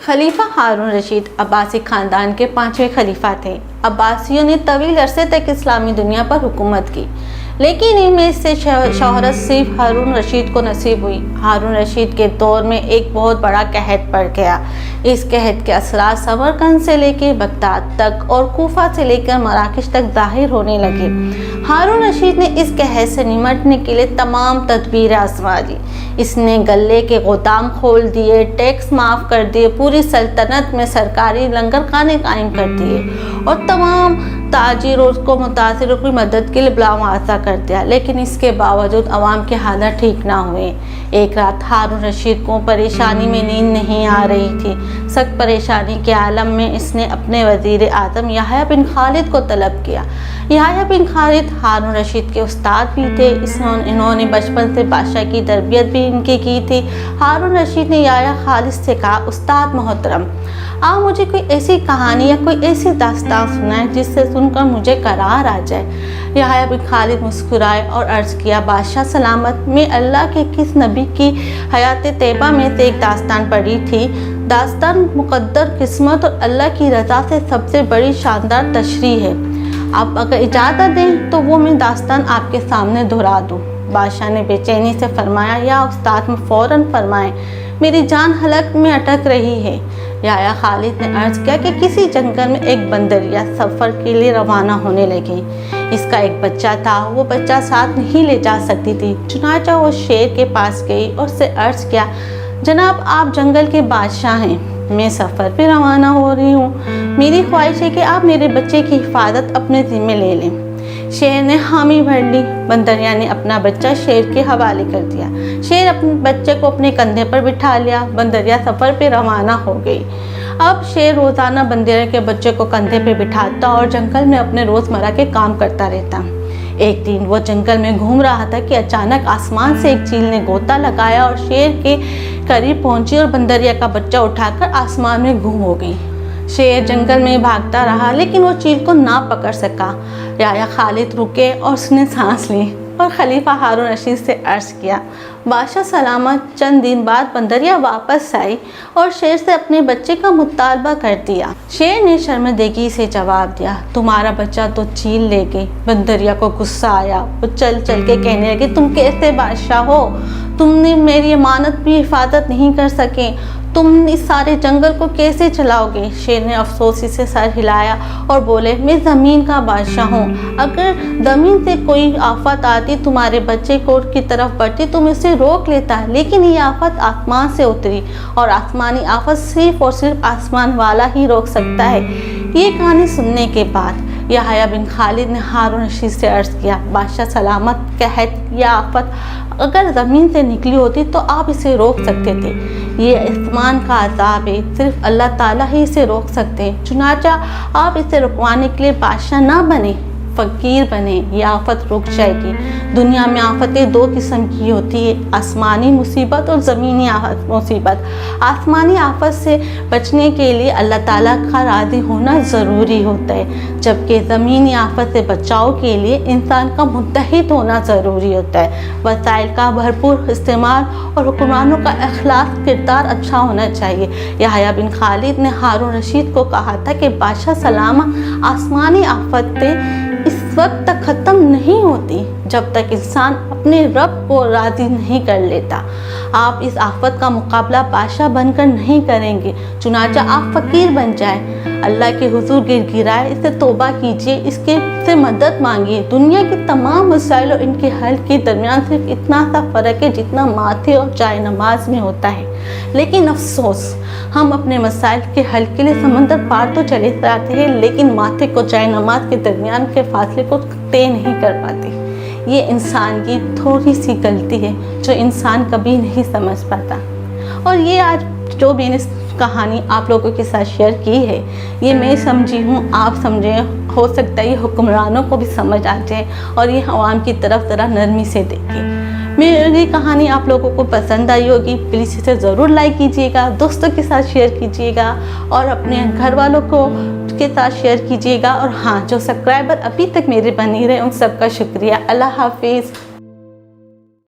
खलीफा हारून रशीद अब्बासी ख़ानदान के 5वें खलीफा थे। अब्बासियों ने तवील अरसे तक इस्लामी दुनिया पर हुकूमत की, लेकिन इनमें से शोहरत सिर्फ हारून रशीद को नसीब हुई। हारून रशीद के दौर में एक बहुत बड़ा कहत पड़ गया। इस कहत के असरात समरकंद से लेकर बगदाद तक और कूफा से लेकर मराकश तक ज़ाहिर होने लगे। हारून रशीद ने इस कहत से निमटने के लिए तमाम तदबीरें आजमा ली। इसने गले के गोदाम खोल दिए, टैक्स माफ़ कर दिए, पूरी सल्तनत में सरकारी लंगर खाने कायम कर दिए और तमाम ताजिरों को मुतासिरों की मदद के लिए बुलावा कर दिया। लेकिन इसके बावजूद अवाम के हालात ठीक ना हुए। एक रात हारून रशीद को परेशानी में नींद नहीं आ रही थी। सख्त परेशानी के आलम में इसने अपने वज़ीर आज़म याह्या बिन खालिद को तलब किया। याह्या बिन खालिद हारून रशीद के उस्ताद भी थे। इन्होंने बचपन से बादशाह की तरबियत भी इनकी की थी। हारून रशीद ने याह्या खालिद से कहा, उस्ताद मोहतरम, आप मुझे कोई ऐसी कहानी या कोई ऐसी दास्तान सुनाएं जिससे सुनकर मुझे करार आ जाए। याह्या बिन खालिद मुस्कुराए और अर्ज़ किया, बादशाह सलामत, मैं अल्लाह के किस नबी की हयात तैयबा में से एक दास्तान पढ़ी थी। दास्तान मुक़द्दर किस्मत और अल्लाह की रज़ा से सबसे बड़ी शानदार तशरीह है। आप अगर इजाज़त दें तो वो मैं दास्तान आपके सामने दोहरा दूँ। बादशाह ने बेचैनी से फरमाया, या उस्ताद में फ़ौरन फरमाएं, मेरी जान हलक में अटक रही है। याह्या खालिद ने अर्ज़ किया कि किसी जंगल में एक बंदरिया सफ़र के लिए रवाना होने लगी। इसका एक बच्चा था, वो बच्चा साथ नहीं ले जा सकती थी। चुनांचे वो शेर के पास गई और उससे अर्ज़ किया, जनाब आप जंगल के बादशाह हैं, मैं सफ़र पे रवाना हो रही हूँ। मेरी ख्वाहिश है कि आप मेरे बच्चे की हिफाजत अपने ज़िम्मे ले लें। शेर ने हामी भर ली। बंदरिया ने अपना बच्चा शेर के हवाले कर दिया। शेर अपने बच्चे को अपने कंधे पर बिठा लिया। बंदरिया सफ़र पे रवाना हो गई। अब शेर रोज़ाना बंदरिया के बच्चे को कंधे पे बिठाता और जंगल में अपने रोज़मर्रा के काम करता रहता। एक दिन वो जंगल में घूम रहा था कि अचानक आसमान से एक चील ने गोता लगाया और शेर के करीब पहुंची और बंदरिया का बच्चा उठाकर आसमान में गुम हो गई। शेर जंगल में भागता रहा, लेकिन वो चील को ना पकड़ सका। याह्या खालिद रुके और उसने सांस ली और खलीफा हारून रशीद से अर्ज़ किया, बादशाह सलामत। चंद दिन बाद बंदरिया वापस आई और शेर से अपने बच्चे का मुतालबा कर दिया। शेर ने शर्मिंदगी से जवाब दिया, तुम्हारा बच्चा तो चील ले गई। बंदरिया को गुस्सा आया। वो चल चल के कहने लगे, तुम कैसे बादशाह हो, तुमने मेरी अमानत भी हिफाजत नहीं कर सके, तुम इस सारे जंगल को कैसे चलाओगे। शेर ने अफसोसी से सर हिलाया और बोले, मैं ज़मीन का बादशाह हूँ। अगर ज़मीन से कोई आफत आती, तुम्हारे बच्चे को की तरफ बढ़ती तो मैं उसे रोक लेता, लेकिन ये आफत आसमान से उतरी और आसमानी आफत सिर्फ और सिर्फ आसमान वाला ही रोक सकता है। ये कहानी सुनने के बाद याह्या बिन खालिद ने हारून रशीद से अर्ज़ किया, बादशाह सलामत, कहत या आफत अगर ज़मीन से निकली होती तो आप इसे रोक सकते थे। ये आसमान का अज़ाब है, सिर्फ अल्लाह ताला ही इसे रोक सकते हैं। चुनांचा आप इसे रुकवाने के लिए बादशाह ना बने, फ़कीर बने, ये आफत रुक जाएगी। दुनिया में आफतें दो किस्म की होती है, आसमानी मुसीबत और ज़मीनी मुसीबत। आसमानी आफत से बचने के लिए अल्लाह ताला का राज़ी होना ज़रूरी होता है, जबकि ज़मीनी आफत से बचाव के लिए इंसान का मुत्तहिद होना ज़रूरी होता है। वसाइल का भरपूर इस्तेमाल और हुक्मरानों का अखलाक किरदार अच्छा होना चाहिए। याह्या बिन खालिद ने हारून रशीद को कहा था कि बादशाह सलामा, आसमानी आफतें इस वक्त तक ख़त्म नहीं होती जब तक इंसान अपने रब को राज़ी नहीं कर लेता। आप इस आफत का मुकाबला बादशाह बनकर नहीं करेंगे, चुनांचा आप फ़कीर बन जाए। अल्लाह के हुजूर गिड़गिड़ाए, इससे तौबा कीजिए, इसके से मदद मांगिए। दुनिया के तमाम मसाइल और इनके हल के दरमियान सिर्फ इतना सा फ़र्क है जितना माथे और जाए नमाज में होता है। लेकिन अफसोस, हम अपने मसाइल के हल के लिए समंदर पार तो चले जाते हैं, लेकिन माथे को जाए नमाज के दरमियान के फासले को तय नहीं कर पाते। ये इंसान की थोड़ी सी गलती है जो इंसान कभी नहीं समझ पाता। और ये आज जो मैंने कहानी आप लोगों के साथ शेयर की है, ये मैं समझी हूँ, आप समझें, हो सकता है ये हुक्मरानों को भी समझ आ जाए और ये अवाम की तरफ ज़रा नरमी से देखें। मेरी कहानी आप लोगों को पसंद आई होगी, प्लीज़ इसे ज़रूर लाइक कीजिएगा, दोस्तों के साथ शेयर कीजिएगा और अपने घर वालों को के साथ शेयर कीजिएगा। और हाँ, जो सब्सक्राइबर अभी तक मेरे बने रहे उन सबका शुक्रिया। अल्लाह हाफिज़।